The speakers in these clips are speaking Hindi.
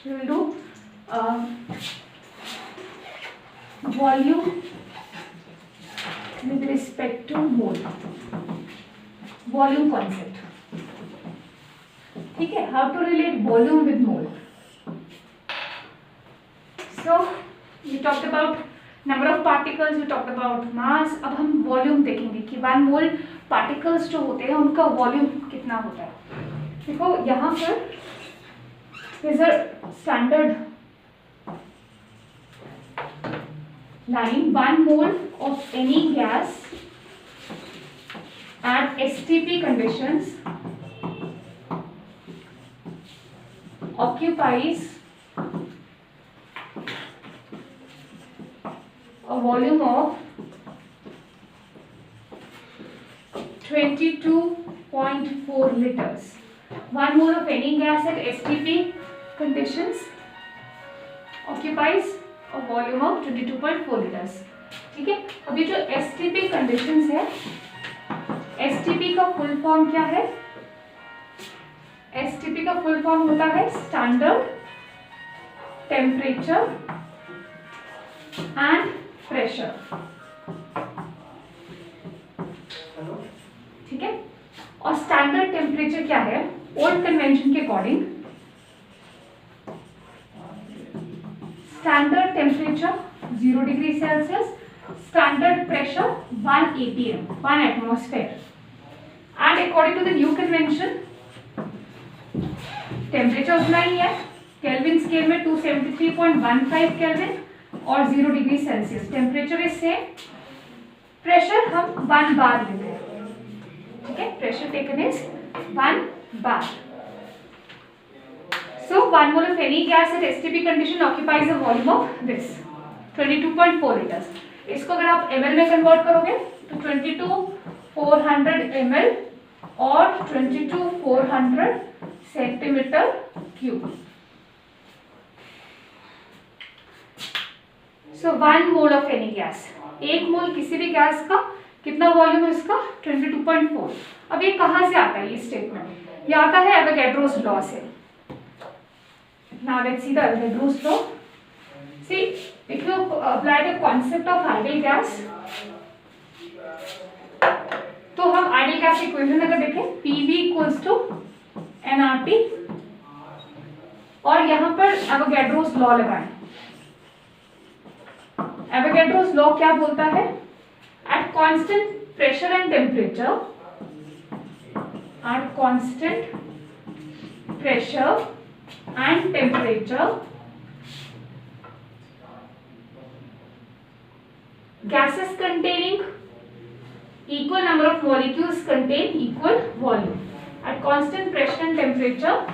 we will do volume with respect to mole, volume concept. ठीक है, how to relate volume with mole. So we talked about number of particles, we talked about mass. अब हम वॉल्यूम देखेंगे कि 1 मोल पार्टिकल्स जो होते हैं उनका वॉल्यूम कितना होता है. देखो यहाँ पर is a standard line. 1 mole of any gas at STP conditions occupies a volume of 22.4 liters. 1 mole of any gas at STP conditions occupies a volume of 22.4 liters. ठीक है, अभी जो STP कंडीशंस है, STP का फुल फॉर्म क्या है? STP का फुल फॉर्म होता है स्टैंडर्ड टेम्परेचर एंड प्रेशर. ठीक है, और स्टैंडर्ड टेम्परेचर क्या है? ओल्ड कन्वेंशन के according standard temperature 0 degree Celsius, standard pressure 1 atm, 1 atmosphere, and according to the new convention temperature उतना ही है. केल्विन स्केल में 273.15 केल्विन और 0 degree Celsius. Temperature is same. Pressure हम 1 बार लेते हैं. ठीक है, pressure taken is 1 bar. So 1 mole of any gas at STP condition occupies a volume of this 22.4 liters. इसको अगर आप ml में कन्वर्ट करोगे तो 22,400 ml और 22,400 centimetre cube. So 1 mole of any gas, 1 मोल किसी भी गैस का कितना वॉल्यूम है इसका? 22.4. अब ये कहाँ से आता है ये स्टेटमेंट? ये आता है एवोगैड्रोस लॉ से. Now let's see the Avogadro's law. See, if you apply the concept of ideal gas, तो हम आइडियल गैस इक्वेशन अगर देखें PV इक्वल्स टू nRT और यहाँ पर एवोगैड्रोस लॉ लगाएं. एवोगैड्रोस लॉ क्या बोलता है? At constant pressure and temperature, at constant pressure and temperature, gases containing equal number of molecules contain equal volume. At constant pressure and temperature,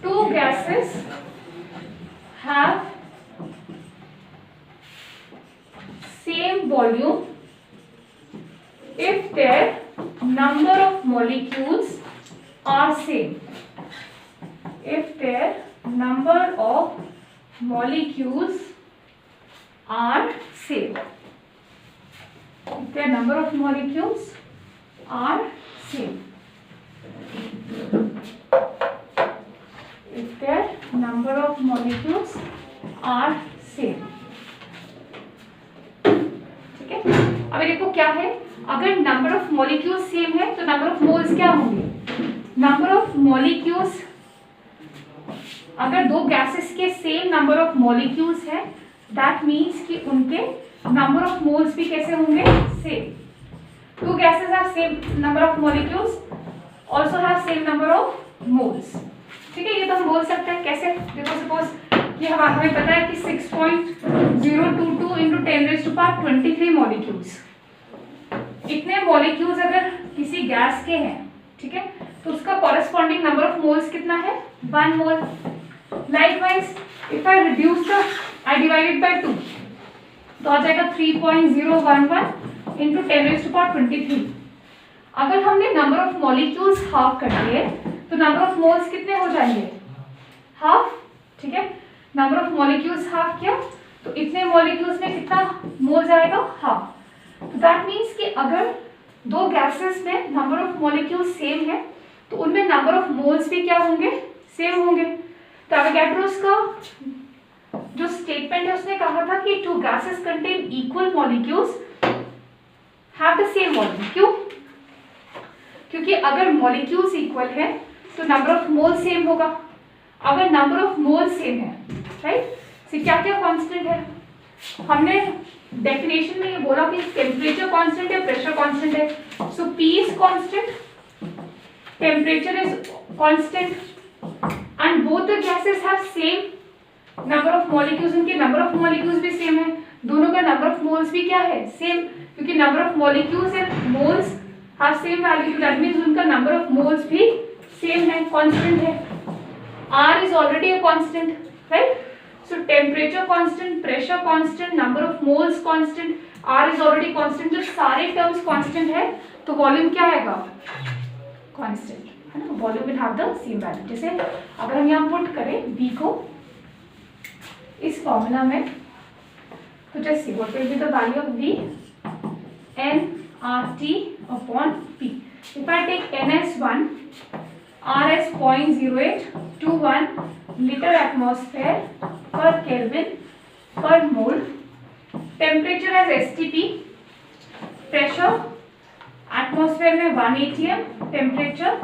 two gases have same volume if their number of molecules are same. If their number of molecules are same. If their number of molecules are same. If their number of molecules are same. ठीक है, अब देखो क्या है, अगर नंबर ऑफ मॉलिक्यूल्स सेम है तो नंबर ऑफ मोल्स क्या होंगे? नंबर ऑफ मॉलिक्यूल्स, अगर दो गैसेस के सेम नंबर ऑफ मॉलिक्यूल्स है दैट मीन्स कि उनके नंबर ऑफ मोल्स भी कैसे होंगे? Same. Two gases have same number of molecules also have same number of moles. ठीक है, ये तो हम बोल सकते हैं कैसे? देखो सपोज कि हमें पता है कि 6.022 into 10⁻23 मॉलिक्यूल्स, इतने मॉलिक्यूल्स अगर किसी गैस के हैं, ठीक है, तो उसका कॉरेस्पॉन्डिंग नंबर ऑफ मोल्स कितना है? 1 मोल. Likewise, if I reduce the, I divide it by 2, तो आ जाएगा 3.011 into 10⁻23. अगर हमने नंबर ऑफ मॉलिक्यूल्स हाफ कर दिए तो नंबर ऑफ मोल्स कितने हो जाएंगे? हाफ. ठीक है, नंबर ऑफ मॉलिक्यूल्स हाफ किया तो इतने मॉलिक्यूल्स में कितना मोल्स आएगा? हाफ. तो दैट मीन्स कि अगर दो गैसेस में नंबर ऑफ मॉलिक्यूल्स सेम है तो उनमें नंबर ऑफ मोल्स भी क्या होंगे? सेम होंगे. तो एवोगैड्रोस का जो स्टेटमेंट है उसने कहा था कि two gases contain equal molecules have the same volume. क्यों? क्योंकि अगर मॉलिक्यूल्स इक्वल है तो नंबर ऑफ मोल सेम होगा। अगर नंबर ऑफ मोल सेम है, राइट, तो क्या क्या कांस्टेंट है? हमने डेफिनेशन में ये बोला कि टेम्परेचर कांस्टेंट है, प्रेशर कांस्टेंट है। So P is constant, temperature is constant and both the gases have same number of molecules. उनके नंबर ऑफ मॉलिक्यूल्स भी सेम है, दोनों का नंबर ऑफ मोल्स भी क्या है? सेम, क्योंकि number of molecules and moles have same value, that means उनका नंबर ऑफ मोल्स भी सेम है, कांस्टेंट है। R is already a constant, right? So temperature constant, pressure constant, number of moles constant, R is already constant। जब सारे terms constant है तो volume क्या आएगा? Constant, है ना? Volume will have the same value। जैसे अगर हम यहाँ पुट करें V को इस फॉर्मूला में, तो जैसे what will be the value of V? N RT upon P। If I take N as 1, R as 0.0821 liter atmosphere per Kelvin per mole, temperature as STP, pressure atmosphere में 1 atm, temperature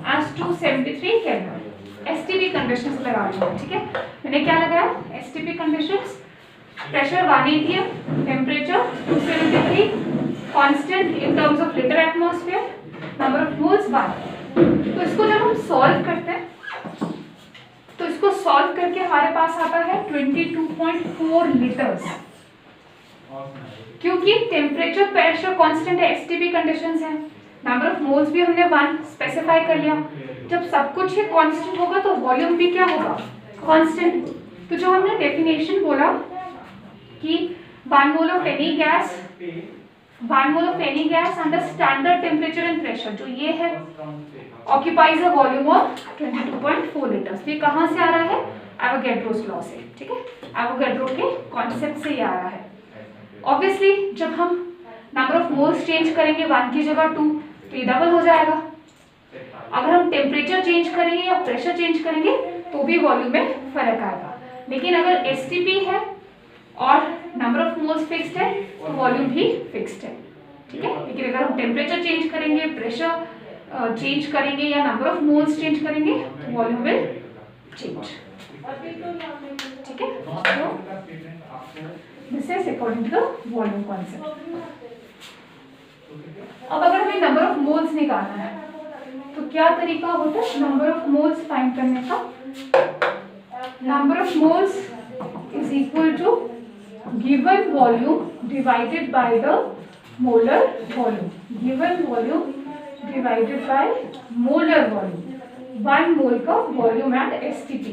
as 273 Kelvin। STP conditions लगा रही हूँ, ठीक है? मैंने क्या लगाया? STP conditions, pressure 1 atm, temperature 273, constant in terms of liter atmosphere, number of moles 1। तो इसको जब हम सॉल्व करते हैं तो इसको सॉल्व करके हमारे पास आता है 22.4 लीटर्स। क्योंकि टेम्परेचर, प्रेशर कांस्टेंट है, एसटीपी कंडीशंस है, नंबर ऑफ मोल्स भी हमने 1 स्पेसिफाई कर लिया। जब सब कुछ ही कांस्टेंट होगा तो वॉल्यूम भी क्या होगा? कांस्टेंट। तो जो हमने डेफिनेशन बोला कि 1 mole of any gas, 1 mole of any gas under standard temperature and pressure, जो ये है, occupies a volume of 22.4 liters। ये कहाँ से आ रहा है? एवोगैड्रोस लॉ से, ठीक है? एवोगैड्रो के कॉन्सेप्ट से ये आ रहा है। ऑब्वियसली जब हम नंबर ऑफ मोल्स चेंज करेंगे 1 की जगह 2, तो ये डबल हो जाएगा। अगर हम टेम्परेचर चेंज करेंगे या प्रेशर चेंज करेंगे तो भी वॉल्यूम में फर्क आएगा। लेकिन अगर एसटीपी है और नंबर ऑफ मोल्स फिक्स्ड है तो वॉल्यूम भी फिक्स्ड है, ठीक है? लेकिन अगर हम टेम्परेचर चेंज करेंगे, प्रेशर चेंज करेंगे या नंबर ऑफ मोल्स चेंज करेंगे तो वॉल्यूम विल चेंज, ठीक है? तो this is according to the volume concept. अब अगर हमें नंबर ऑफ मोल्स निकालना है तो क्या तरीका होता है नंबर ऑफ मोल्स फाइंड करने का? Number of moles is equal to given volume divided by the molar volume. Given volume divided by molar volume, 1 mole का वॉल्यूम एट एसटीपी।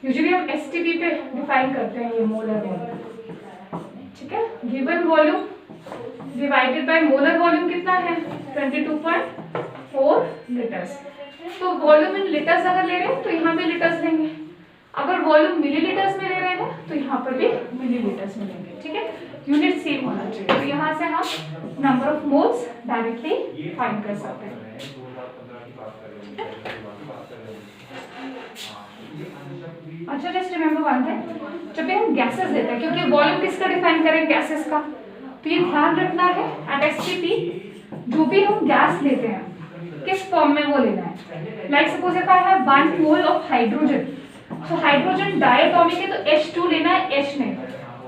यूजुअली हम एसटीपी पे डिफाइन करते हैं ये मोलर वॉल्यूम, ठीक है? Given volume divided by molar volume कितना है? 22.4 लीटर्स। तो वॉल्यूम इन लीटर्स अगर ले रहे हैं तो यहाँ पे लीटर्स लेंगे, अगर वॉल्यूम मिलीलीटर्स में ले रहे हैं तो यहाँ पर भी मिलीलीटर्स में लेंगे, ठीक है? यूनिट सेम होना चाहिए। तो यहाँ से हम number of moles directly find कर सकते हैं। अच्छा, जस्ट रिमेंबर वन थिंग, जब भी हम गैसेस लेते हैं, क्योंकि वॉल्यूम किसका डिफाइन करें? गैसेस का। तो ये ध्यान रखना है एट एसटीपी जो भी हम गैस लेते हैं किस फॉर्म में वो लेना है। Like suppose if I have 1 mole of hydrogen, तो हाइड्रोजन डायटोमिक है तो H2 लेना है, H नहीं,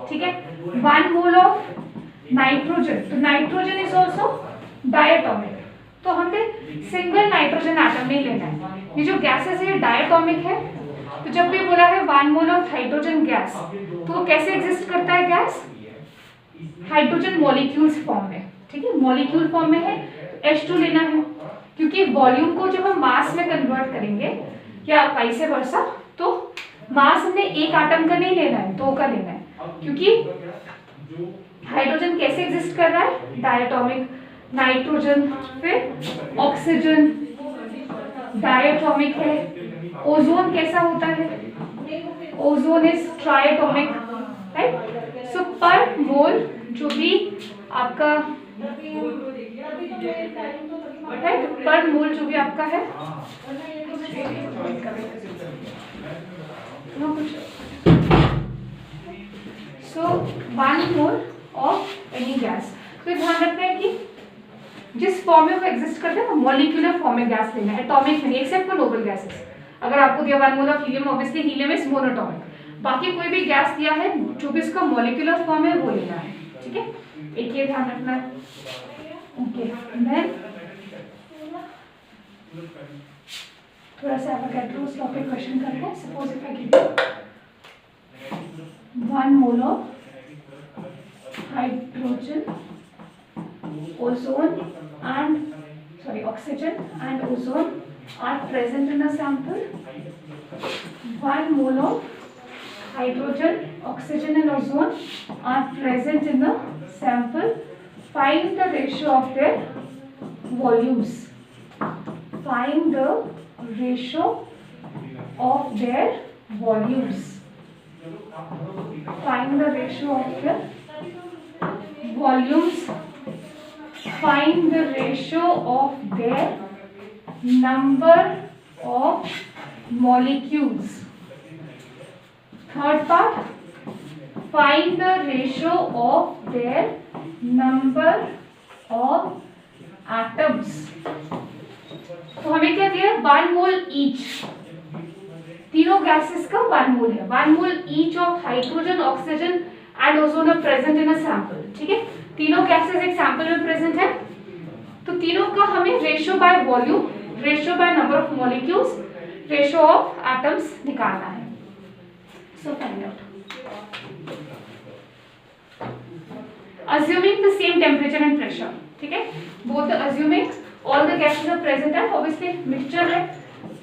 ठीक है? 1 मोल ऑफ नाइट्रोजन, तो नाइट्रोजन इज ऑल्सो डायटोमिक, तो हमें सिंगल नाइट्रोजन एटम नहीं लेना है। ये जो गैसेस है ये डायटोमिक है। तो जब भी बोला है 1 मोल ऑफ हाइड्रोजन गैस, तो वो कैसे एग्जिस्ट करता है गैस? हाइड्रोजन मॉलिक्यूल्स फॉर्म में, ठीक है? मॉलिक्यूल फॉर्म में है, H2 लेना है, क्योंकि वॉल्यूम को जब हम मास में कन्वर्ट करेंगे या वाइस वर्सा, तो मास हमने एक एटम का नहीं लेना है, 2 का लेना है, क्योंकि हाइड्रोजन कैसे एग्जिस्ट कर रहा है? डायटोमिक। नाइट्रोजन, फिर ऑक्सीजन डायटोमिक है। ओजोन कैसा होता है? Ozone is triatomic, right? So per mole जो भी आपका, राइट, पर मोल जो भी आपका है मोल ऑफ एनी गैस। तो ध्यान रखना है कि जिस फॉर्म में वो एग्जिस्ट करते हैं मॉलिक्यूलर फॉर्म में गैस लेना है, एटॉमिक नहीं, एक्सेप्ट फॉर नोबल गैसेस। अगर आपको दिया 1 mole of helium, obviously helium is monoatomic, बाकी कोई भी गैस दिया है जो भी उसका मॉलिक्यूलर फॉर्म है वो लेना है, ठीक है, एक ये ध्यान रखना है। ओके, देन थोड़ा सा एवोगैड्रोस लॉ पे क्वेश्चन करते हैं। Suppose if I give you 1 mole of hydrogen, ozone and oxygen and ozone are present in a sample. 1 mole of hydrogen, oxygen and ozone are present in the sample. Find the ratio of their volumes. Find the ratio of their volumes. Find the ratio of their volumes. Find the ratio of their number of molecules. Third part, find the ratio of their number of atoms. तो हमें क्या दिया है? 1 मोल ईच, तीनों गैसेस का 1 मोल है। 1 mole each of hydrogen, oxygen and ozone are present in a sample, ठीक है, तीनों गैसेस एक सैंपल में प्रेजेंट है, तो तीनों का हमें ratio by volume, ratio by number of molecules, ratio of atoms निकालना है। So find out. assuming the same temperature and pressure, ठीक है, both the assuming all the gases are present and obviously mixture है,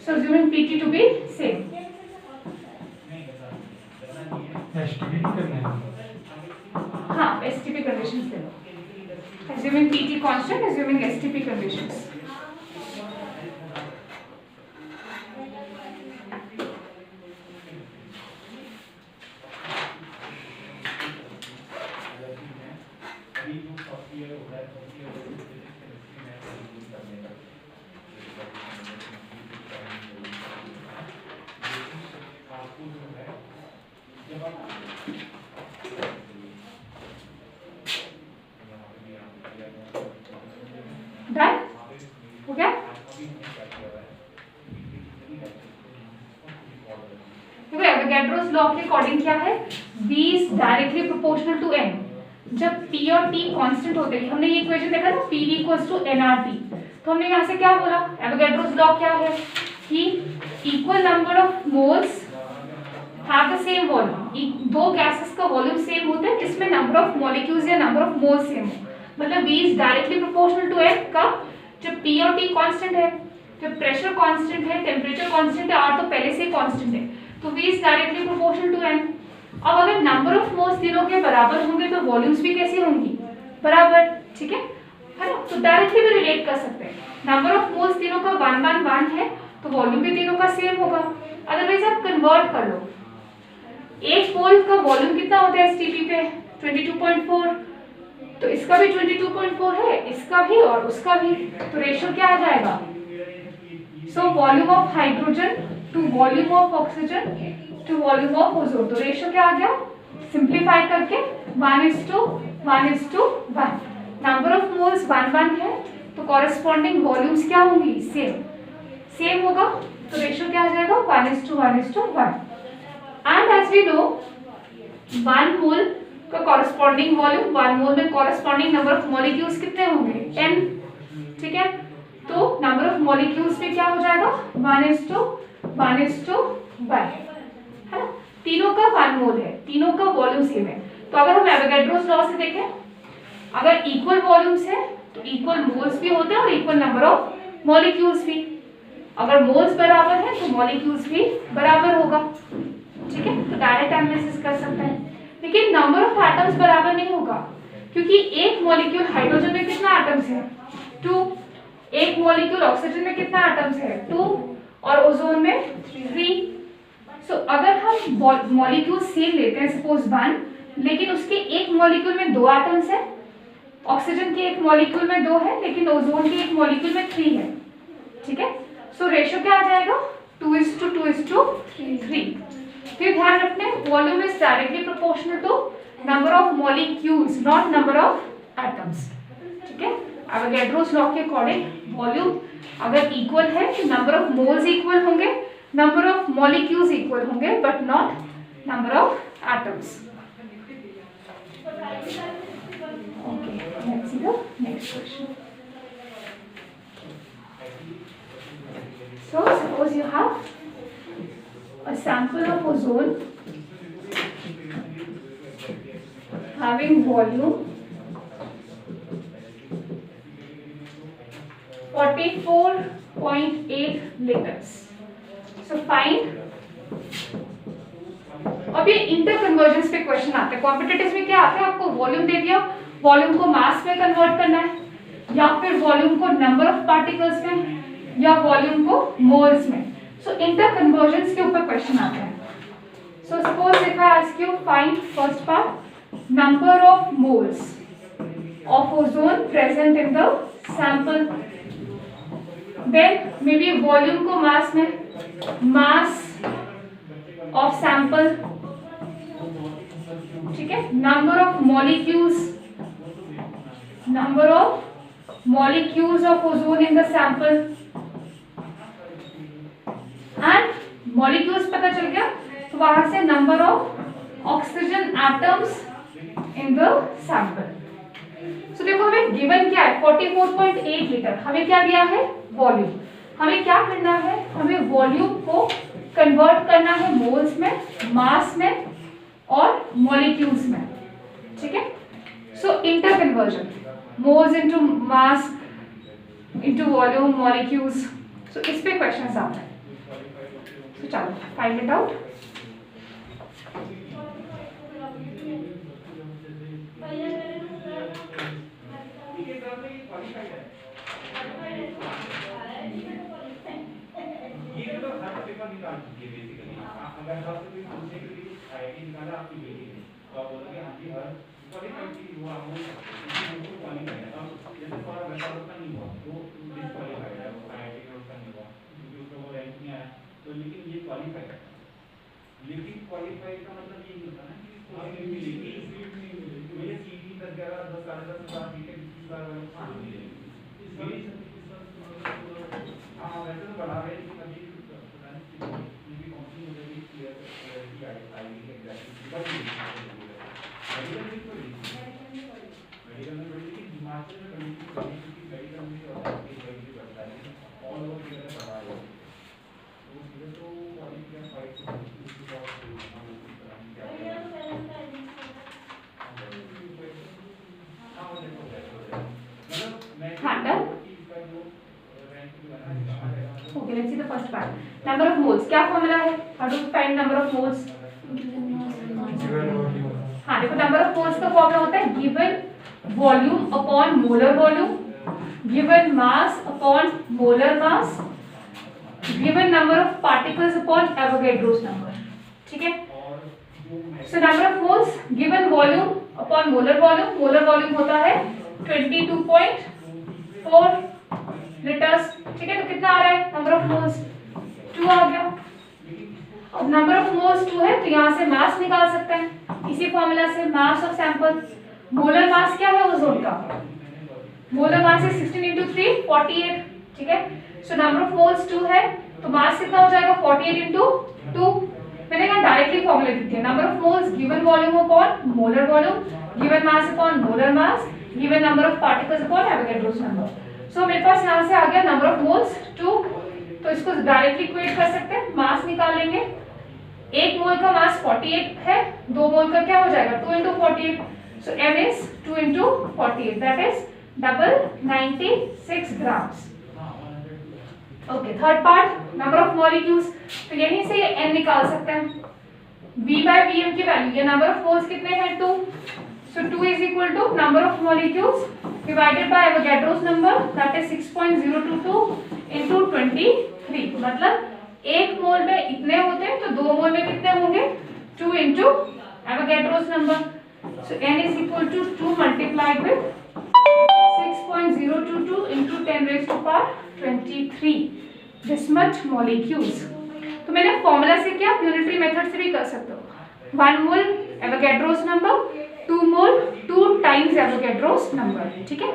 so assuming Pt to be same। STP करना है, हाँ STP conditions ले लो, assuming Pt constant, assuming STP conditions। Done हो गया। देखो एवोगैड्रोस लॉ के अकॉर्डिंग क्या है, V is directly proportional to N। जब P और T कांस्टेंट होते हैं, हमने ये इक्वेशन देखा ना PV इक्वल्स टू nRT, तो हमने यहाँ से क्या बोला, एवोगैड्रोस लॉ क्या है कि equal number of moles have the same volume. दो गैसेस का वॉल्यूम सेम होता है जिसमें नंबर ऑफ मॉलिक्यूल्स या नंबर ऑफ मोल्स सेम हो, मतलब V is directly proportional to N का, जब P और T कांस्टेंट है, जब प्रेशर कांस्टेंट है, टेम्परेचर कांस्टेंट है, R तो पहले से ही कांस्टेंट है, तो V is directly proportional to N। अब अगर नंबर ऑफ मोल्स तीनों के बराबर होंगे तो वॉल्यूम्स भी कैसी होंगी, बराबर, ठीक है ना, तो डायरेक्टली भी रिलेट कर सकते हैं। नंबर ऑफ मोल्स तीनों का 1 1 1 है तो वॉल्यूम भी तीनों का सेम होगा। अदरवाइज आप कन्वर्ट कर लो, एक मोल का वॉल्यूम कितना होता है एसटीपी पे 22.4, तो इसका भी 22.4 है, इसका भी और उसका भी, तो रेशियो क्या आ जाएगा, so volume of hydrogen to volume of oxygen to volume of ozone, तो रेशियो क्या आ गया, सिंप्लीफाई करके 1:1:1। नंबर ऑफ मोल्स 1 1 है तो कॉरेस्पॉन्डिंग वॉल्यूम्स क्या होंगी, सेम होगा, तो रेशियो क्या आ जाएगा 1:1:1। And as we know 1 mole का कॉरेस्पॉन्डिंग वॉल्यूम, 1 मोल में कॉरेस्पॉन्डिंग नंबर ऑफ मॉलिक्यूल्स कितने होंगे, n, ठीक है, तो नंबर ऑफ मॉलिक्यूल्स में क्या हो जाएगा 1:1:1, है ना, तीनों का 1 मोल है, तीनों का वॉल्यूम सेम है। तो अगर हम एवोगैड्रोस लॉ से देखें, अगर इक्वल वॉल्यूम्स है तो इक्वल मोल्स भी होते हैं और इक्वल नंबर ऑफ मॉलिक्यूल्स भी, अगर मोल्स बराबर है तो मॉलिक्यूल्स भी बराबर होगा, ठीक है, तो डायरेक्ट एनालिसिस कर सकते हैं। लेकिन नंबर ऑफ एटम्स बराबर नहीं होगा, क्योंकि एक मॉलिक्यूल हाइड्रोजन में कितना एटम्स है 2, एक मॉलिक्यूल ऑक्सीजन में कितना एटम्स है 2 और ओजोन में 3। सो अगर हम मॉलिक्यूल सेम लेते हैं सपोज 1, लेकिन उसके एक मॉलिक्यूल में 2 एटम्स है, ऑक्सीजन के एक मॉलिक्यूल में 2 है, लेकिन ओजोन के एक मॉलिक्यूल में 3 है, ठीक है, सो रेशियो क्या आ जाएगा 2:2:3। फिर ध्यान रखना है volume is directly proportional to number of molecules not number of atoms, ठीक है। एवोगैड्रोस लॉ के अकॉर्डिंग वॉल्यूम अगर इक्वल है तो नंबर ऑफ मोल्स इक्वल होंगे, नंबर ऑफ मॉलिक्यूल्स इक्वल होंगे, but not number of atoms. Okay, let's see the next question. So suppose you have a sample of ozone having volume 44.8 liters. So find, अब ये इंटर कन्वर्जेंस पे क्वेश्चन आते हैं। कॉम्पिटिटिव में क्या आता है, आपको वॉल्यूम दे दिया, वॉल्यूम को मास में कन्वर्ट करना है, या फिर वॉल्यूम को नंबर ऑफ पार्टिकल्स में, या वॉल्यूम को मोल्स में। सो इंटर कन्वर्जेंस के ऊपर क्वेश्चन आते हैं। So suppose if I ask you find first part number of moles of ozone present in the sample, then may be volume को मास में, मास ऑफ सैंपल, ठीक है, number of molecules of ozone in the sample, and molecules पता चल गया तो वहां से number of oxygen atoms in the sample. So देखो हमें गिवन क्या है 44.8 लीटर, हमें क्या दिया है वॉल्यूम, हमें क्या करना है, हमें वॉल्यूम को कन्वर्ट करना है मोल्स में, मास में और मॉलिक्यूल्स में, ठीक है। So interconversion, moles into mass into volume molecules, so इस पे क्वेश्चंस आते हैं। तो चलो फाइंड इट आउट। लेकिन क्वालिफाई का मतलब ये नहीं होता ना कि आपने भी मेरे सीटी तक 11 10 10 बार ठीक है 20 बार हाँ वैसे तो बढ़ा रहे हैं लेकिन अभी पता नहीं ये भी कौन सी मुझे भी क्लियर की आएगी एग्जैक्टली मेडिकल में बड़ी लेकिन हिमाचल में बड़ी क्योंकि मेडिकल में होता है कि बड़ी बढ़ता है ऑल ओवर क्लियर बढ़ा है तो सीधे तो qualify fight Okay, let's see the first part. Number of moles. क्या फॉर्मूला है? How to find number of moles? हाँ देखो number of moles का फॉर्मूला होता है given volume upon molar volume, given mass upon molar mass, given number of particles upon Avogadro's number. ठीक है? So number of moles given volume upon molar volume. Molar volume होता है 22.4 लीटर्स, ठीक है। तो कितना आ रहा है नंबर ऑफ मोल्स 2 आ गया। अब नंबर ऑफ मोल्स 2 है तो यहाँ से मास निकाल सकते हैं इसी फॉर्मूला से, मास ऑफ सैंपल। मोलर मास क्या है ओजोन का, मोलर मास है 16 into 3 48, ठीक है। सो नंबर ऑफ मोल्स 2 है तो मास कितना हो जाएगा 48 into 2। मैंने कहा डायरेक्टली फॉर्मूला लिखते हैं, number of moles given volume upon molar volume, given mass upon molar mass, given number of particles upon Avogadro's number. So मेरे पास यहाँ से आ गया नंबर ऑफ मोल्स 2, तो इसको डायरेक्टली इक्वेट कर सकते हैं, मास निकाल लेंगे। 1 मोल का मास 48 है, 2 मोल का क्या हो जाएगा 2 into 48, so m is 2 into 48, that is double 96 grams. Okay, third part number of molecules, तो यहीं से ये n निकाल सकते हैं, v/vm की वैल्यू, ये नंबर ऑफ मोल्स कितने हैं 2, सो 2 is equal to number of molecules divided by Avogadro's number, that is 6.022 into 23, मतलब 1 मोल में इतने होते हैं तो 2 मोल में कितने होंगे 2 into Avogadro's number, so n is equal to 2 multiplied with 6.022 into 10 raised to power 23, this much molecules। तो मैंने फॉर्मूला से क्या यूनिटरी मेथड से भी कर सकते हो, 1 मोल Avogadro's number 2 मोल 2 टाइम्स एवोगैड्रोस नंबर, ठीक है।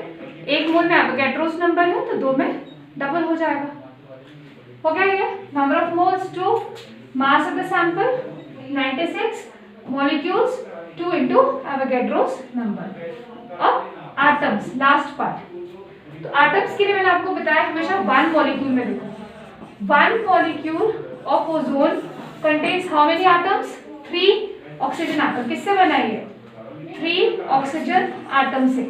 1 मोल में एवोगैड्रोस नंबर है तो 2 में डबल हो जाएगा। हो गया ये number of moles 2, mass of the sample 96, molecules 2 into Avogadro's number. अब एटम्स, लास्ट पार्ट। तो एटम्स के लिए मैंने आपको बताया हमेशा 1 मॉलिक्यूल में देखो। 1 molecule of ozone contains how many atoms? 3 oxygen atom. किससे बना है? 3 ऑक्सीजन एटम से।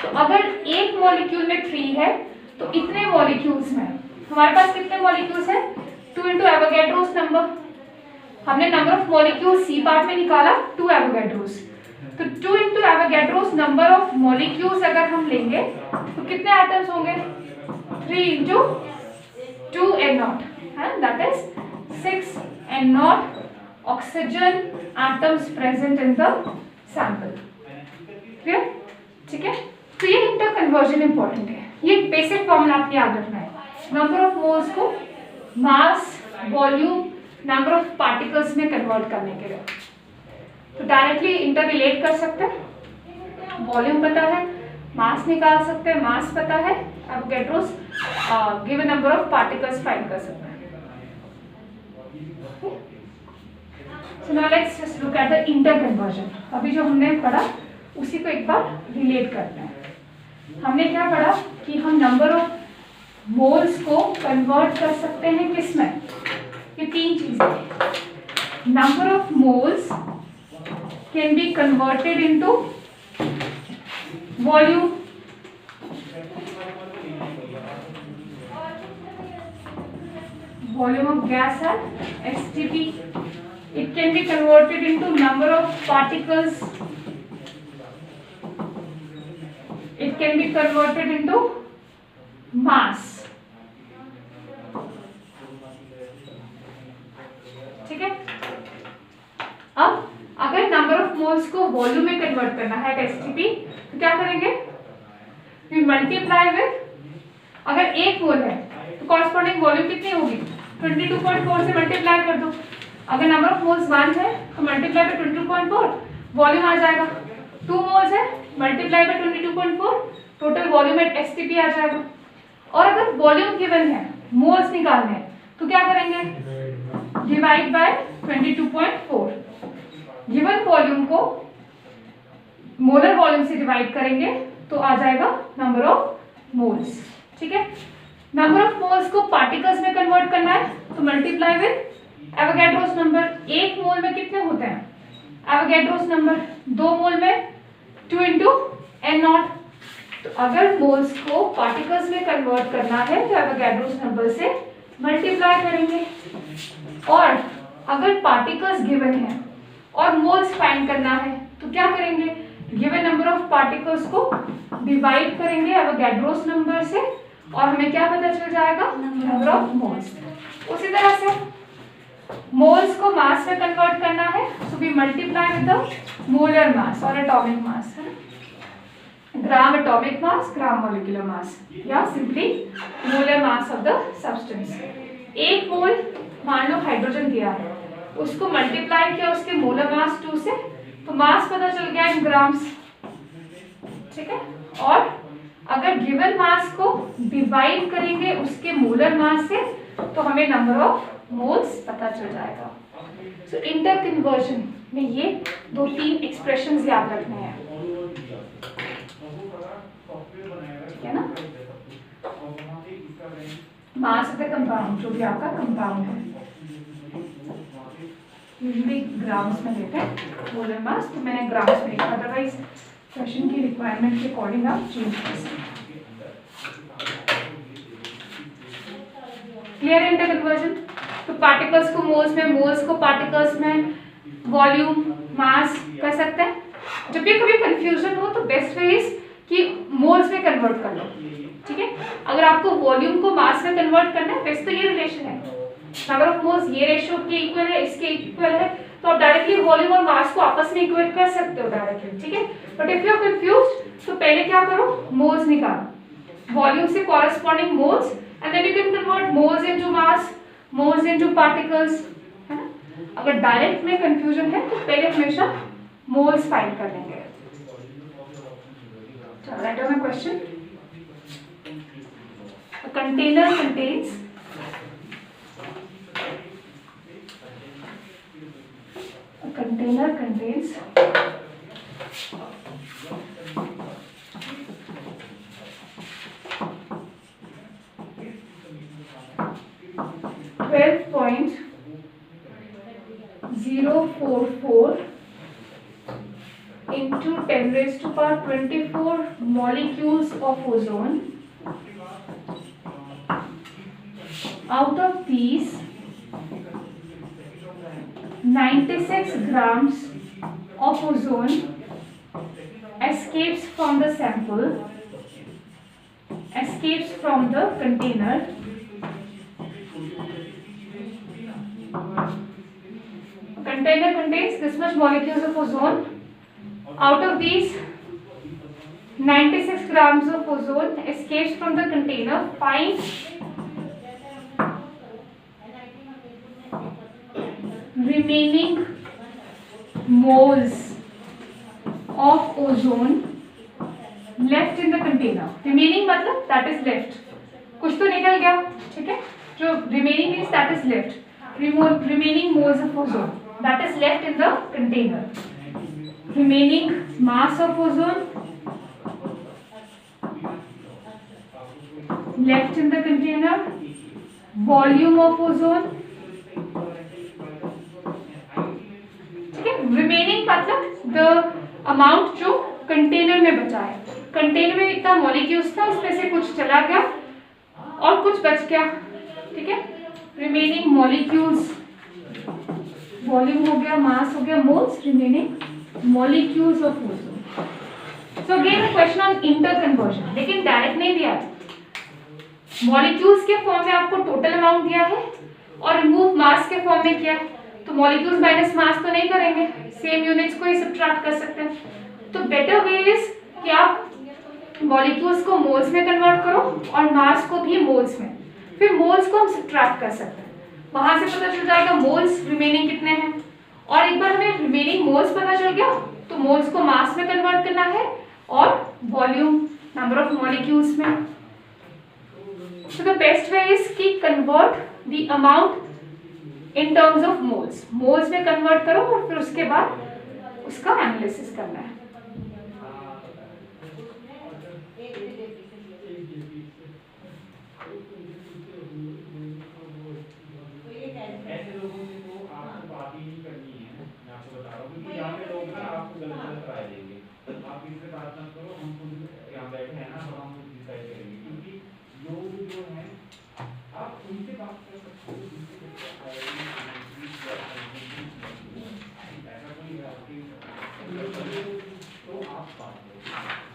तो अगर एक मॉलिक्यूल में 3 है तो इतने मॉलिक्यूल्स में हमारे पास कितने मॉलिक्यूल्स हैं? 2 into एवोगैड्रोस नंबर। हमने number of molecules C part में निकाला 2 एवोगैड्रोस। तो 2 into Avogadro's number of molecules अगर हम लेंगे तो कितने एटम्स होंगे? 3 into 2 N0, that is 6 N0 oxygen atoms present in the sample. Clear? ठीक है। तो ये इंटर कन्वर्जन इंपॉर्टेंट है। ये बेसिक फॉर्मूला आपको याद रखना है। नंबर ऑफ मोल्स को मास, वॉल्यूम, नंबर ऑफ पार्टिकल्स में कन्वर्ट करने के लिए तो डायरेक्टली इंटर रिलेट कर सकते हैं। वॉल्यूम पता है, मास निकाल सकते हैं, मास पता है, Avogadro's given number of particles find कर सकते हैं। So now let's just look at the interconversion। अभी जो हमने पढ़ा उसी को एक बार रिलेट करते हैं। हमने क्या पढ़ा कि हम नंबर ऑफ मोल्स को कन्वर्ट कर सकते हैं किसमें? ये 3 चीजें। Number of moles can be converted into volume, volume of gas at STP. It can be converted into number of particles. It can be converted into mass. ठीक है। अब अगर नंबर ऑफ मोल्स को वॉल्यूम में कन्वर्ट करना है STP तो क्या करेंगे? We multiply with, अगर 1 मोल है तो कॉरस्पॉन्डिंग वॉल्यूम कितनी होगी? 22.4 से मल्टीप्लाई कर दो। अगर नंबर ऑफ मोल्स 1 है तो मल्टीप्लाई बाय 22.4 वॉल्यूम आ जाएगा। 2 मोल्स है multiply by 22.4 total volume at STP आ जाएगा। और अगर वॉल्यूम गिवन है, मोल्स निकालने हैं तो क्या करेंगे? Divide by 22.4। गिवन वॉल्यूम को मोलर वॉल्यूम से डिवाइड करेंगे तो आ जाएगा नंबर ऑफ मोल्स। ठीक है। नंबर ऑफ मोल्स को पार्टिकल्स में कन्वर्ट करना है तो मल्टीप्लाई विद एवोगैड्रोस नंबर। 1 मोल में कितने होते हैं एवोगैड्रोस नंबर? 2 मोल में 2 into N0। तो अगर मोल्स को पार्टिकल्स में कन्वर्ट करना है तो एवोगैड्रोस नंबर से मल्टीप्लाई करेंगे। और अगर पार्टिकल्स गिवन है और मोल्स फाइंड करना है तो क्या करेंगे? गिवन नंबर ऑफ पार्टिकल्स को डिवाइड करेंगे एवोगैड्रोस नंबर से और हमें क्या पता चल जाएगा? Number of moles. उसी तरह से मोल्स को मास में कन्वर्ट करना है so we multiply with the molar mass और atomic mass. Gram atomic mass, gram molecular mass या simply molar mass of the substance. 1 mole मान लो हाइड्रोजन दिया है, उसको मल्टीप्लाई किया उसके मोलर मास 2 से तो मास पता चल गया इन ग्राम्स। ठीक है। और अगर गिवन मास को डिवाइड करेंगे उसके मोलर मास से तो हमें नंबर ऑफ मोल्स पता चल जाएगा। सो इंटर कन्वर्जन में ये 2-3 एक्सप्रेशंस याद रखने हैं। ठीक है ना। मास ऑफ द कंपाउंड, जो भी आपका कंपाउंड है यूजुअली ग्राम्स में लेते हैं मोलर मास, तो मैंने ग्राम्स में लिखा, अदरवाइज क्वेश्चन की रिक्वायरमेंट के अकॉर्डिंग आप चेंज कर सकते हैं। Clear inter conversion. तो पार्टिकल्स को मोल्स में, मोल्स को पार्टिकल्स में, वॉल्यूम, मास कर सकते हैं। जब भी कभी कंफ्यूजन हो तो बेस्ट वे इज कि मोल्स में कन्वर्ट कर लो। ठीक है। अगर आपको वॉल्यूम को मास में कन्वर्ट करना है, वैसे तो ये रिलेशन है, नंबर ऑफ मोल्स ये रेशियो के इक्वल है, इसके इक्वल है, तो आप डायरेक्टली वॉल्यूम और मास को आपस में इक्वेट कर सकते हो डायरेक्टली। ठीक है। But if you are confused तो पहले क्या करो? मोल्स निकालो, वॉल्यूम से corresponding moles and then you can convert moles into mass, moles into particles, है ना। अगर डायरेक्ट में कंफ्यूजन है तो पहले हमेशा मोल्स फाइंड कर लेंगे। write down my question. A container contains 12.044 into 10 raised to power 24 molecules of ozone. Out of these, 96 grams of ozone escapes from the sample, escapes from the container. Container contains this much molecules of ozone. Out of these, 96 grams of ozone escapes from the container. Find remaining moles of ozone left in the container. Remaining मतलब that is left. कुछ तो निकल गया, ठीक है? जो remaining means that is left. Remaining moles of ozone that is left in the container. Remaining mass of ozone left in the container. Volume of ozone. Remaining मतलब द अमाउंट जो कंटेनर में बचा है. कंटेनर में इतना मॉलिक्यूल्स था, उसमें से कुछ चला गया और कुछ बच गया, ठीक है? रिमेनिंग मॉलिक्यूल्स, वॉल्यूम हो गया, मास हो गया, moles, remaining molecules of ozone. So again question on inter conversion, लेकिन डायरेक्ट नहीं दिया. मॉलिक्यूल्स के फॉर्म में आपको टोटल अमाउंट दिया है और रिमूव मास के फॉर्म में किया है, तो मॉलिक्यूल्स माइनस मास तो नहीं करेंगे, सेम यूनिट्स को ही सब्ट्रैक्ट कर सकते हैं. तो बेटर वे इज कि आप मॉलिक्यूल्स को मोल्स में कन्वर्ट करो और मास को भी मोल्स में, फिर मोल्स को हम सब्ट्रैक्ट कर सकते हैं. वहां से पता चल जाएगा मोल्स रिमेनिंग कितने हैं, और एक बार हमें रिमेनिंग मोल्स पता चल गया तो मोल्स को मास में कन्वर्ट करना है और वॉल्यूम नंबर ऑफ मॉलिक्यूल्स में. So the best way is कि convert the amount in terms of moles. Moles में convert करो और फिर उसके बाद उसका analysis करना है. ऐसे लोगों से तो आपको बात ही नहीं करनी है, मैं आपको बता रहा हूँ, क्योंकि यहाँ पे लोग ना आपको गलत गलत राय देंगे. आप इससे बात मत करो, हम खुद यहाँ बैठे हैं ना, तो हम खुद डिसाइड करेंगे. क्योंकि लोग जो हैं आप उनसे बात कर सकते हो, ऐसा कोई है तो आप बात करो.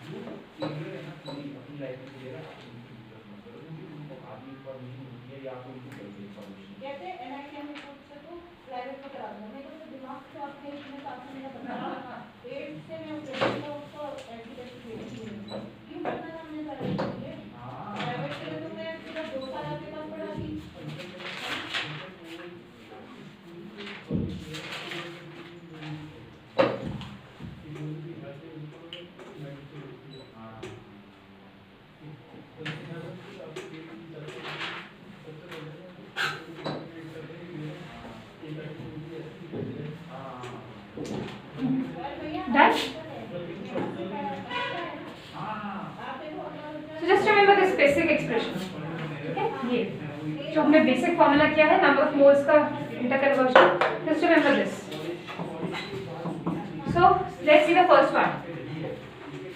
जो क्लियर है ना, अपनी लाइफ में क्लियर है, आप उनकी दिक्कत मत करो, क्योंकि उनको आधी इंफॉर्मेशन होती है या आपको उनको गलती इंफॉर्मेशन कहते हैं एनआईटी में पूछ सको प्राइवेट में करा दूंगा. मेरे को दिमाग से आपके इसमें साथ में मेरा बता एट से मैं ऑपरेशन का उसको एजुकेशन क्यों करना है हमने प्राइवेट के लिए. प्राइवेट के लिए तो मैं सिर्फ 2 साल आपके पास पढ़ा थी. Done? So just remember this basic expression. Okay? ये जो हमने बेसिक फॉर्मूला किया है नंबर ऑफ मोल्स का inter conversion. Just remember this. So let's see the first one.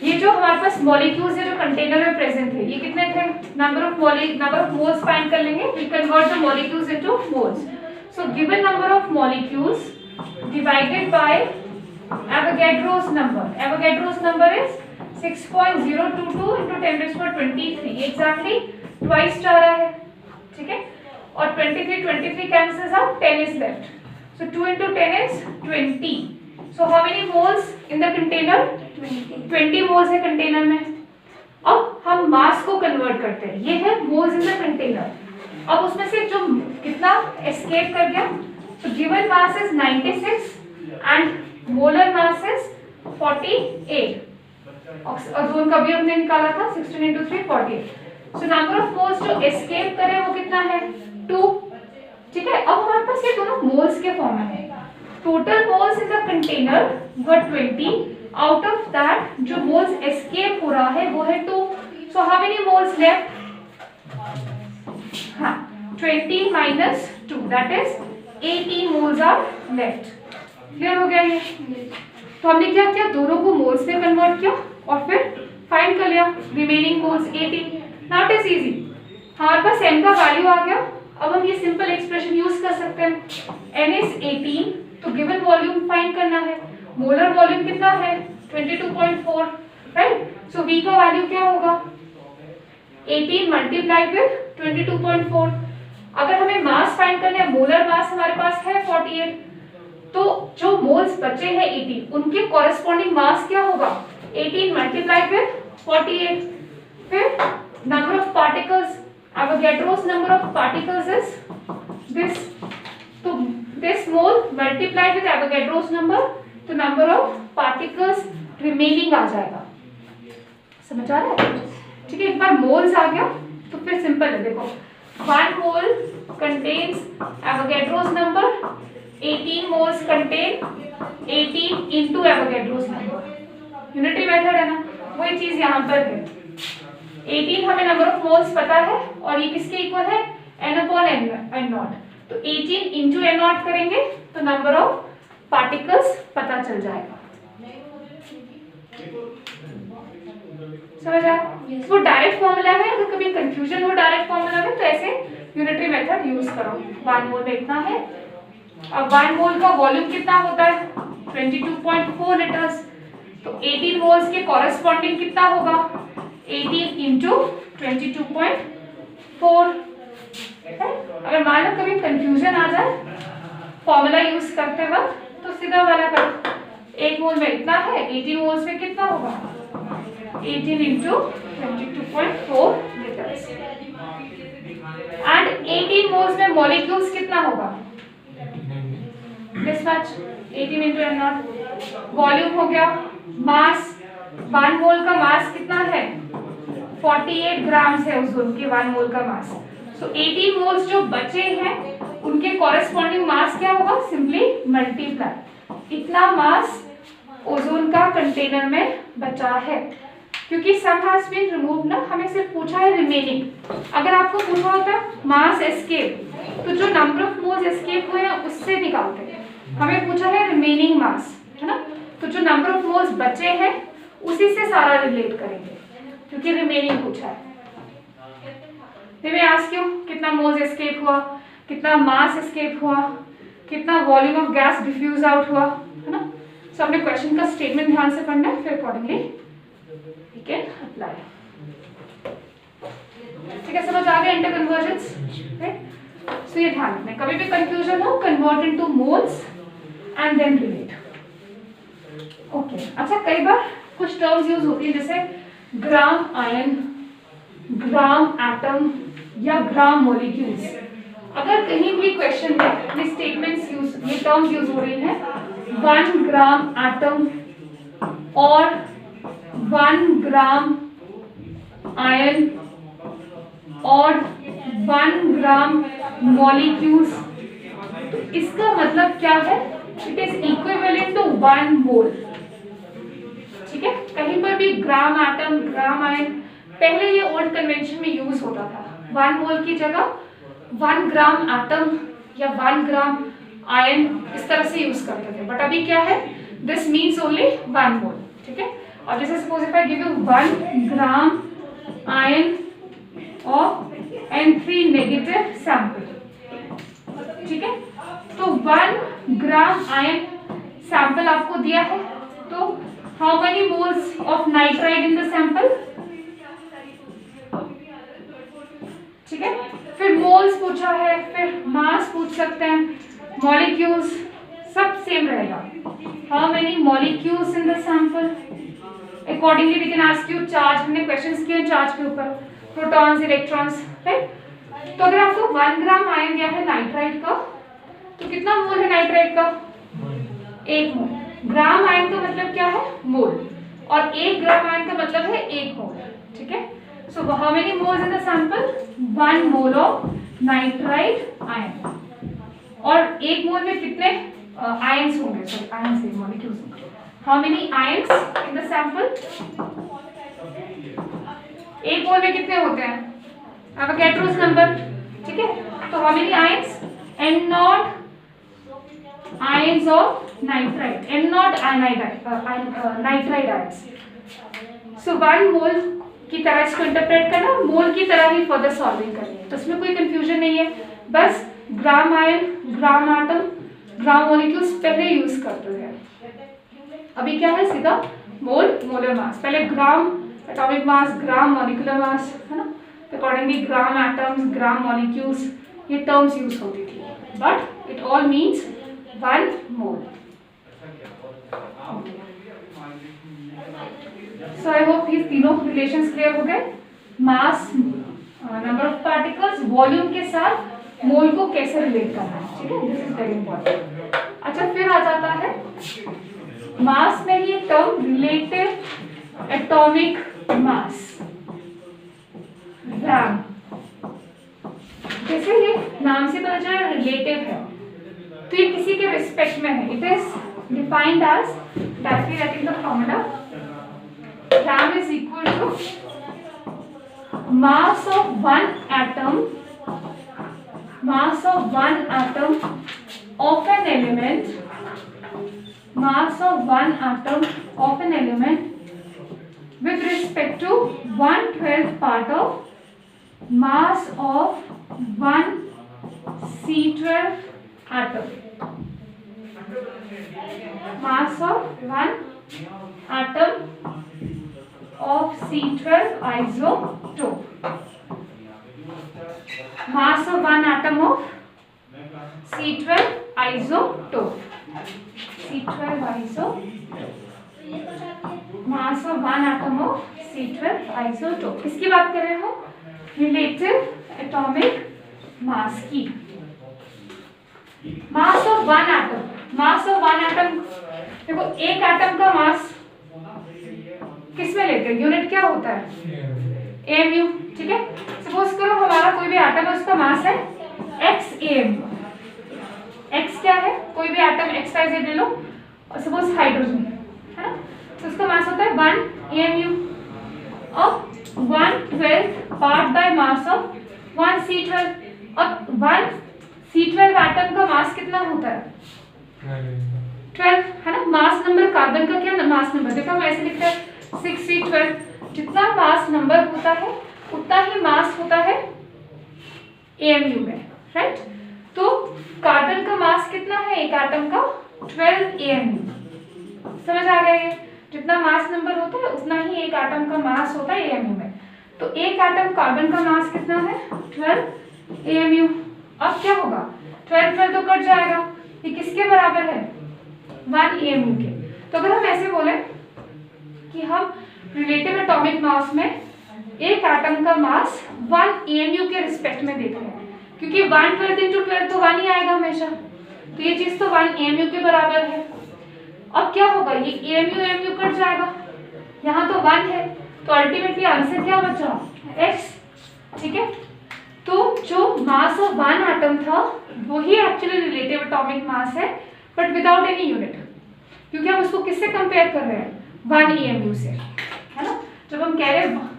ये जो हमारे पास मॉलिक्यूल्स है जो कंटेनर में प्रेजेंट है, ये कितने थे? नंबर ऑफ मोल्स फाइंड कर लेंगे. We convert the molecules into moles. So given number of molecules divided by Avogadro's number. Avogadro's number is 6.022 into 10 raised to 23. Exactly twice जा रहा है, ठीक है? और 23 cancels out, 10 is left. So 2 into 10 is 20. So how many moles in the container? 20 moles है कंटेनर में. अब हम मास को कन्वर्ट करते हैं. ये है मोल्स इन द कंटेनर. अब उसमें से जो कितना एस्केप कर गया, so given mass is 96 and molar mass is 48. Ozone का भी हमने निकाला था 16 into 3 48। So number of moles जो एस्केप करे वो कितना है 2। ठीक है, अब हमारे पास ये दोनों मोल्स के फॉर्म में है। Total moles in the container were 20, out of that जो मोल्स एस्केप हो रहा है वो है 2। So how many moles left? हाँ, 20 minus 2 that is 18 moles are left। Clear हो गया ये? तो हमने क्या किया, दोनों को मोल्स में कन्वर्ट किया और फिर फाइंड कर लिया remaining moles 18। Now it is easy, हमारे पास m का वैल्यू आ गया। अब हम ये सिंपल एक्सप्रेशन यूज कर सकते हैं। n is 18, तो गिवन वॉल्यूम फाइंड करना है। मोलर वॉल्यूम कितना है 22.4, राइट? सो v का वैल्यू क्या होगा 18 मल्टीप्लाइड विद 22.4। अगर हमें मास फाइंड करना है, मोलर मास हमारे पास है 48, तो जो मोल्स बचे हैं 18 उनके कॉरेस्पॉन्डिंग मास क्या होगा 18 मल्टीप्लाइड विद 48। फिर number of particles, Avogadro's number of particles is this, तो this mole multiplied with Avogadro's number, तो number of particles remaining आ जाएगा। समझ आ रहा है? ठीक है, एक बार मोल्स आ गया तो फिर सिंपल है। देखो 1 mole contains Avogadro's number, 18 moles contain 18 into Avogadro's number। Unitary method है ना, वही चीज यहाँ पर है। 18 हमें नंबर ऑफ मोल्स पता है और ये किसके इक्वल है n/n0। तो 18 into n0 करेंगे तो नंबर ऑफ पार्टिकल्स पता चल जाएगा। समझ आया? वो डायरेक्ट फॉर्मूला है, अगर कभी कंफ्यूजन हो डायरेक्ट फॉर्मूला में तो ऐसे यूनिटरी मेथड यूज करो। 1 मोल में इतना है। अब 1 मोल का वॉल्यूम कितना होता है 22.4 लीटर्स, तो 18 मोल्स के कॉरेस्पॉन्डिंग कितना होगा 18 into 22.4। अगर मान लो कभी कंफ्यूजन आ जाए फॉर्मूला यूज करते वक्त तो सीधा वाला करो। 1 मोल में इतना है, 18 मोल्स में कितना होगा 18 into 22.4 लीटर्स। एंड 18 मोल्स में मॉलिक्यूल्स कितना होगा this much 18 into n0। Volume हो गया। मास, 1 मोल का मास कितना है 48 ग्राम्स है ओजोन के 1 मोल का मास। सो 18 मोल्स जो बचे हैं उनके कॉरेस्पॉन्डिंग मास क्या होगा, सिंपली मल्टीप्लाई इतना मास ओजोन का कंटेनर में बचा है। क्योंकि सम हैज बीन रिमूव्ड ना, हमें सिर्फ पूछा है रिमेनिंग। अगर आपको पूछा होता मास एस्केप तो जो नंबर ऑफ मोल्स एस्केप हुए हैं उससे निकालते हैं। हमें पूछा है रिमेनिंग मास, है ना, तो जो नंबर ऑफ मोल्स बचे हैं उसी से सारा रिलेट करेंगे क्योंकि रिमेनिंग पूछा है। मैं आस्क यू कितना मोल्स एस्केप हुआ, कितना मास एस्केप हुआ, कितना volume of gas diffuse out हुआ, है ना। सो हमने क्वेश्चन का स्टेटमेंट ध्यान से पढ़ना है, फिर अकॉर्डिंगली वी कैन अप्लाई। ठीक है, समझ आ गया इंटर कन्वर्जेंस, राइट। सो ये ध्यान रखना, कभी भी कंफ्यूजन हो convert into moles and then relate. Okay, अच्छा कई बार कुछ टर्म्स यूज होती है जैसे ग्राम आयन, ग्राम एटम या ग्राम मॉलिक्यूल्स। अगर कहीं भी क्वेश्चन में ये स्टेटमेंट्स यूज, ये टर्म्स यूज हो रही हैं 1 ग्राम एटम और 1 ग्राम आयन और 1 ग्राम मॉलिक्यूल्स, तो इसका मतलब क्या है, इट इज इक्विवेलेंट टू 1 मोल। ठीक है, कहीं पर भी ग्राम एटम, ग्राम आयन, पहले ये ओल्ड कन्वेंशन में यूज होता था 1 मोल की जगह 1 ग्राम एटम या 1 ग्राम आयन इस तरह से यूज करते थे, बट अभी क्या है, दिस मीन्स ओनली 1 मोल। ठीक है, और जैसे suppose if I give you 1 gram ion और N3 नेगेटिव सैंपल, ठीक है, तो 1 ग्राम आयन सैंपल आपको दिया है, तो how many moles of nitride in the sample. ठीक है, फिर मोल्स पूछा है, फिर मास पूछ सकते हैं, मॉलिक्यूल्स सब सेम रहेगा। How many molecules in the sample, accordingly we can ask you charge. हमने क्वेश्चंस किए चार्ज के ऊपर, प्रोटॉन्स, इलेक्ट्रॉन्स, राइट। तो अगर आपको 1 ग्राम आयन दिया है नाइट्राइड का, तो कितना मोल है नाइट्राइड का 1 मोल। ग्राम आयन का मतलब क्या है, मोल। और 1 ग्राम आयन का मतलब है 1 मोल, ठीक है। So how many moles in the sample? 1 mole of nitrite ion. और 1 मोल में कितने आयंस होंगे? सॉरी आयंस नहीं, मॉलिक्यूल्स होंगे। How many ions in the sample? 1 मोल में कितने होते हैं? एवोगैड्रोस नंबर, ठीक है। तो how many ions? N0 ions of nitrite, N0 nitrite ions. So 1 मोल की तरह इसको इंटरप्रेट करना, मोल की तरह ही फर्दर सॉल्विंग करनी है, तो इसमें कोई कंफ्यूजन नहीं है। बस ग्राम आयन, ग्राम आटम, ग्राम मॉलिक्यूल्स पहले यूज करते हैं। अभी क्या है? सीधा मोल, मोलर मास। पहले ग्राम एटॉमिक मास, ग्राम मॉलिक्यूलर मास, है ना। अकॉर्डिंगली ग्राम एटम्स, ग्राम मॉलिक्यूल्स, ये टर्म्स यूज होती थी, but it all means 1 mole. So I hope ये तीनों रिलेशंस क्लियर हो गए। मास, नंबर ऑफ पार्टिकल्स, वॉल्यूम के साथ मोल को कैसे रिलेट करना है, ठीक है, दिस इज वेरी इंपॉर्टेंट। अच्छा, फिर आ जाता है मास में ही term relative atomic mass, RAM. जैसे ये नाम से पता चला रिलेटिव है, तो ये किसी के रिस्पेक्ट में है। It is defined as, directly writing the formula, RAM is equal to mass of one atom of an element, mass of one atom of an element with respect to 1/12 part of mass of one C12 atom, mass of one atom of C12 isotope, mass of one atom of C12 isotope, C12 isotope, mass of one atom of C12 isotope। किसकी बात कर रहे हो? रिलेटिव एटॉमिक मास की। Mass of one atom, mass of one atom, देखो एक एटम का मास किसमें लेते हैं? यूनिट क्या होता है? AMU, ठीक है। सपोज करो हमारा कोई भी एटम है, उसका मास है x AMU। x क्या है? कोई भी एटम XYZ ले लो, और सपोज हाइड्रोजन है ना, तो उसका मास होता है 1 AMU और 1/12 part by mass of 1 C12। और 1 C12 एटम का मास कितना होता है? 12, है ना। मास नंबर कार्बन का क्या मास नंबर? देखो हम ऐसे लिखते हैं 6C12। जितना मास नंबर होता है उतना ही मास होता है AMU में, राइट। तो कार्बन का मास कितना है एक एटम का? 12 AMU। समझ आ गया ये? जितना मास नंबर होता है उतना ही एक एटम का मास होता है AMU में। तो एक एटम कार्बन का मास कितना है? 12 AMU। अब क्या होगा? 12 तो कट जाएगा, ये किसके बराबर है? 1 AMU के। तो अगर हम ऐसे बोले कि हम रिलेटिव एटॉमिक मास में एक एटम का मास 1 AMU के रिस्पेक्ट में देख रहे हैं, क्योंकि 1/12 × 12 तो 1 ही आएगा हमेशा, तो ये चीज तो 1 AMU के बराबर है। अब क्या होगा? ये AMU कट जाएगा, यहाँ तो 1 है, तो अल्टीमेटली आंसर क्या बचा? x, ठीक है। तो जो मास ऑफ 1 एटम था वही एक्चुअली रिलेटिव एटॉमिक मास है, बट विदाउट एनी यूनिट, क्योंकि हम उसको किससे कंपेयर कर रहे हैं? 1 AMU से, है ना। जब हम कह रहे हैं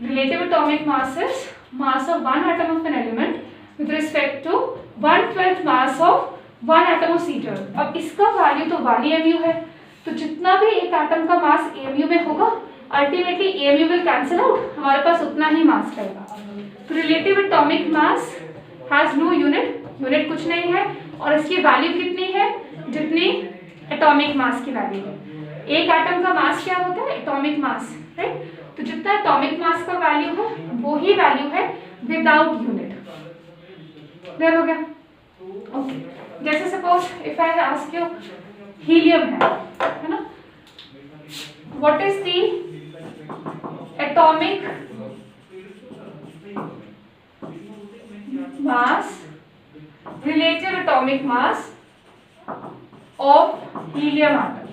relative atomic mass is mass of 1 atom of an element with respect to 1/12 mass of 1 atom of C12। अब इसका वैल्यू तो 1 AMU है, तो जितना भी एक एटम का मास AMU में होगा ultimately AMU will cancel out, हमारे पास उतना ही मास रहेगा। तो relative atomic mass has no unit, unit कुछ नहीं है, और इसकी वैल्यू कितनी है? जितनी एटॉमिक मास की वैल्यू है। एक एटम का मास क्या होता है? Atomic mass, right. तो जितना एटॉमिक मास का वैल्यू है वो ही वैल्यू है विदाउट यूनिट। क्लियर हो गया? ओके। जैसे suppose if I ask you helium है ना, what is the atomic mass, relative atomic mass of helium atom?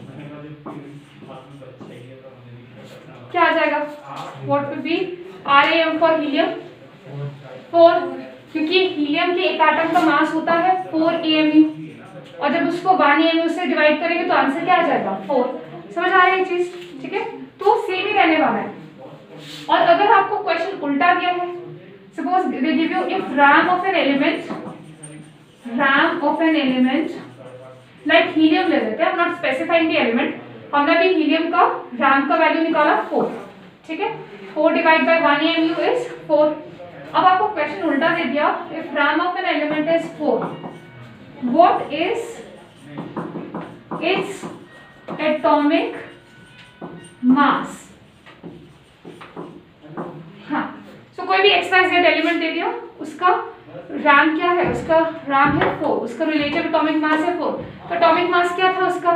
क्या आ जाएगा? What will be RAM for helium? 4, क्योंकि हीलियम के एक एटम का मास होता है 4 AMU, और जब उसको 1 AMU से डिवाइड करेंगे तो आंसर क्या आ जाएगा? 4। समझ आ रही है चीज? ठीक है, तो सेम ही रहने वाला है। और अगर आपको क्वेश्चन उल्टा दिया है, suppose they give you if RAM of an element like helium ले लेते हैं, नॉट स्पेसिफाइंग द एलिमेंट, हमने भी हीलियम का RAM का वैल्यू निकाला 4, ठीक है, 4 डिवाइड बाय 1 AMU इज 4। अब आपको क्वेश्चन उल्टा दे दिया, if RAM of an element is 4, what is its atomic mass? हाँ, सो कोई भी XYZ एलिमेंट दे दिया, उसका RAM क्या है? उसका RAM है 4, उसका रिलेटिव एटॉमिक मास है 4, तो एटॉमिक मास क्या था उसका?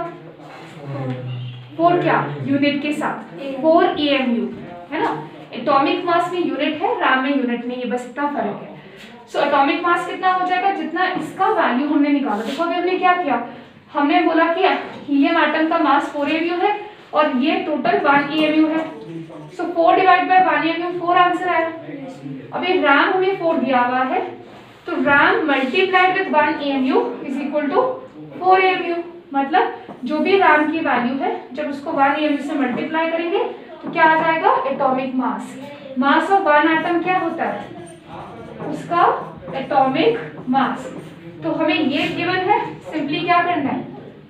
4 क्या यूनिट के साथ 4 AMU है ना। एटॉमिक मास में यूनिट है, RAM में यूनिट नहीं है, बस इतना फर्क है। सो एटॉमिक मास कितना हो जाएगा? जितना इसका वैल्यू हमने निकाला। देखो अभी हमने क्या किया, हमने बोला कि हीलियम एटम का मास 4 AMU है और ये टोटल 1 AMU है, सो 4 डिवाइड बाय 1 AMU 4 आंसर आया। अभी RAM हमें 4 दिया हुआ है, तो RAM multiplied with 1 AMU is equal to 4 AMU, मतलब जो भी RAM की वैल्यू है जब उसको 1 AMU से मल्टीप्लाई करेंगे तो क्या आ जाएगा? Atomic mass. Mass of 1 atom क्या होता है? उसका एटॉमिक मास। तो हमें ये गिवन है, सिंपली क्या करना है?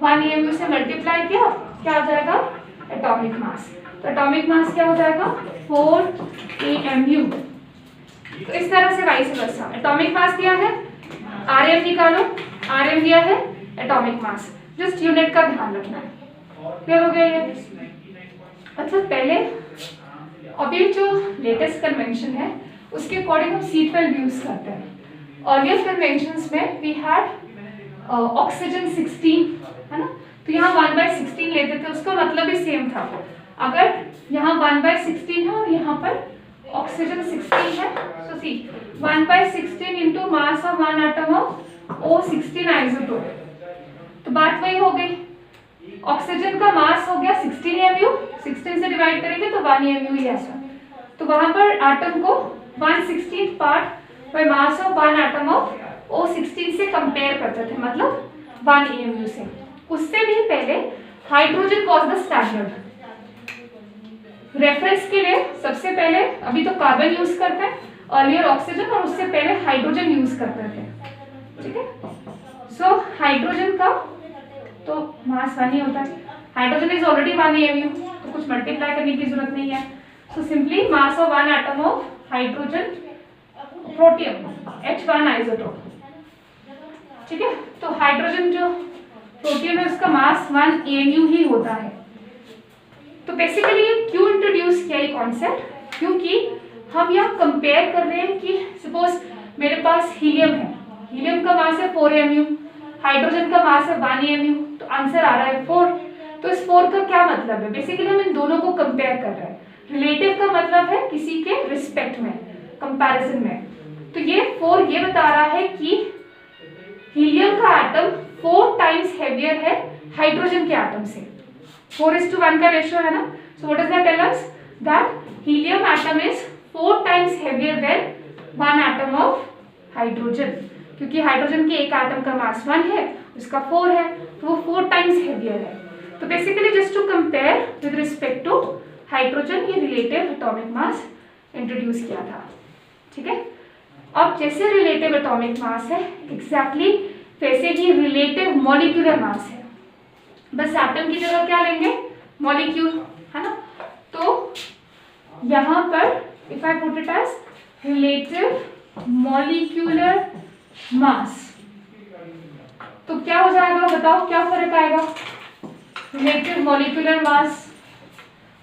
1 AMU से मल्टीप्लाई किया, क्या आ जाएगा? Atomic mass. तो एटॉमिक मास क्या हो जाएगा? 4 AMU। तो इस तरह से वाइस वर्सा, एटॉमिक मास दिया है, RM निकालो, RM दिया है, एटॉमिक मास, जस्ट यूनिट का ध्यान रखना है। क्लियर हो गया ये? अच्छा, पहले अभी जो लेटेस्ट कन्वेंशन है उसके अकॉर्डिंग हम C12 यूज करते हैं। अर्लियर कन्वेंशंस में वी हैड ऑक्सीजन 16 है ना, तो यहाँ 1/16 लेते थे, उसका मतलब भी सेम था। अगर यहाँ 1/16 है और यहाँ पर ऑक्सीजन 16 है, so see 1/16 into mass of 1 atom of O16 isotope, तो बात वही हो गई। ऑक्सीजन का मास हो गया 16 AMU, 16 से डिवाइड करेंगे तो 1 AMU ही ऐसा, तो वहां पर एटम को 1/16 part by mass of 1 atom of O16 से कंपेयर करते थे, मतलब 1 AMU से। उससे भी पहले hydrogen was the standard. Reference के लिए सबसे पहले अभी तो कार्बन यूज करते हैं, अर्लियर ऑक्सीजन, और उससे पहले हाइड्रोजन यूज करते थे, ठीक है। सो हाइड्रोजन का तो मास 1 ही होता है, हाइड्रोजन इज ऑलरेडी 1 AMU, तो कुछ मल्टीप्लाई करने की जरूरत नहीं है। So simply mass of 1 atom of hydrogen protium H1 isotope, ठीक है। तो हाइड्रोजन जो प्रोटियम है उसका मास 1 AMU ही होता है। तो बेसिकली क्यों इंट्रोड्यूस किया ये कॉन्सेप्ट? क्योंकि हम यहाँ कंपेयर कर रहे हैं कि सपोज मेरे पास हीलियम है, हीलियम का मास है 4 AMU, हाइड्रोजन का मास है 1 AMU, तो आंसर आ रहा है 4। तो इस 4 का क्या मतलब है? बेसिकली हम इन दोनों को कंपेयर कर रहे हैं। रिलेटिव का मतलब है किसी के रिस्पेक्ट में, कंपैरिजन में। तो ये 4 ये बता रहा है कि हीलियम का एटम 4 टाइम्स हेवियर है हाइड्रोजन के एटम से। 4:1 का रेशियो है ना, so what does that tell us? That helium atom is 4 times heavier than 1 atom of hydrogen, क्योंकि हाइड्रोजन के एक एटम का मास 1 है, उसका 4 है, तो वो 4 टाइम्स हेवियर है। तो basically just to compare with respect to hydrogen, ये रिलेटिव एटॉमिक मास इंट्रोड्यूस किया था, ठीक है। अब जैसे रिलेटिव एटॉमिक मास है, एग्जैक्टली वैसे ही रिलेटिव मॉलिक्यूलर मास है, बस एटम की जगह क्या लेंगे? मॉलिक्यूल, है ना। तो यहाँ पर if I put it as relative molecular mass, तो क्या हो जाएगा? बताओ क्या फर्क आएगा? Relative molecular mass,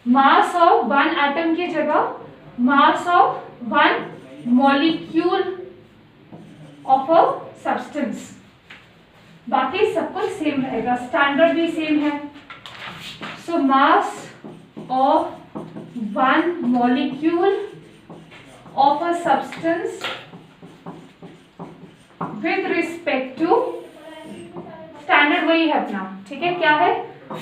mass of 1 atom की जगह mass of 1 molecule of a substance, बाकी सब कुछ सेम रहेगा, स्टैंडर्ड भी सेम है। So mass of 1 molecule of a substance with respect to standard वही है अपना, ठीक है। क्या है?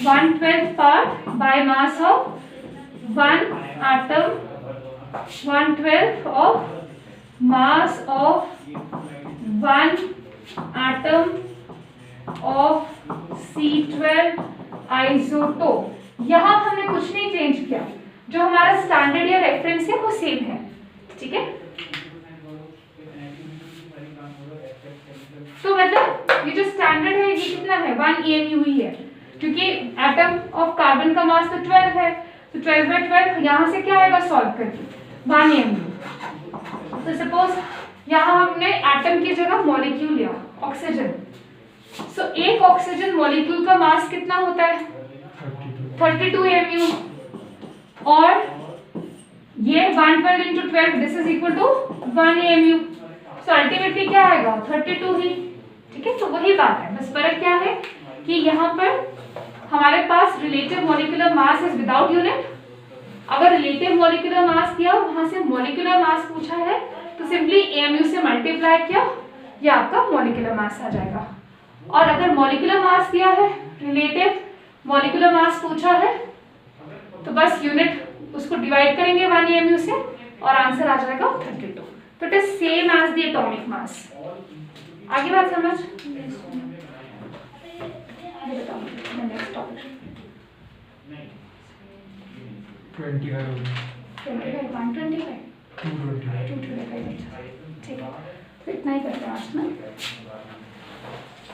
1/12 part by mass of 1 atom 1/12 of mass of 1 atom of C12 isotope. यहाँ हमने कुछ नहीं चेंज किया, जो हमारा स्टैंडर्ड या रेफरेंस है वो सेम है, ठीक है। तो मतलब ये जो स्टैंडर्ड है ये कितना है 1 AMU ही है, क्योंकि एटम ऑफ कार्बन का मास तो 12 है, तो 12/12 यहाँ से क्या आएगा सॉल्व करके 1 AMU। तो सपोज यहाँ हमने एटम की जगह मॉलिक्यूल लिया ऑक्सीजन, सो एक ऑक्सीजन मॉलिक्यूल का मास कितना होता है 32 AMU, और ये 1/12 into 12 this is equal to 1 AMU, so ultimately क्या आएगा 32 ही, ठीक है। तो वही बात है, बस फर्क क्या है कि यहाँ पर हमारे पास relative molecular mass is without unit. अगर रिलेटिव मॉलिक्यूलर मास दिया वहां से मॉलिक्यूलर मास पूछा है तो सिंपली AMU से मल्टीप्लाई किया, ये आपका मॉलिक्यूलर मास आ जाएगा। और अगर मॉलिक्यूलर मास दिया है, रिलेटिव मॉलिक्यूलर मास पूछा है, तो बस यूनिट उसको डिवाइड करेंगे 1 AMU से और आंसर आ जाएगा 32। तो it is same as the atomic mass. आगे बात समझ? ये बताओ नेक्स्ट टॉपिक 25 हो गया 25 125 225 225 ठीक है, तो इतना ही करते हैं आज ना।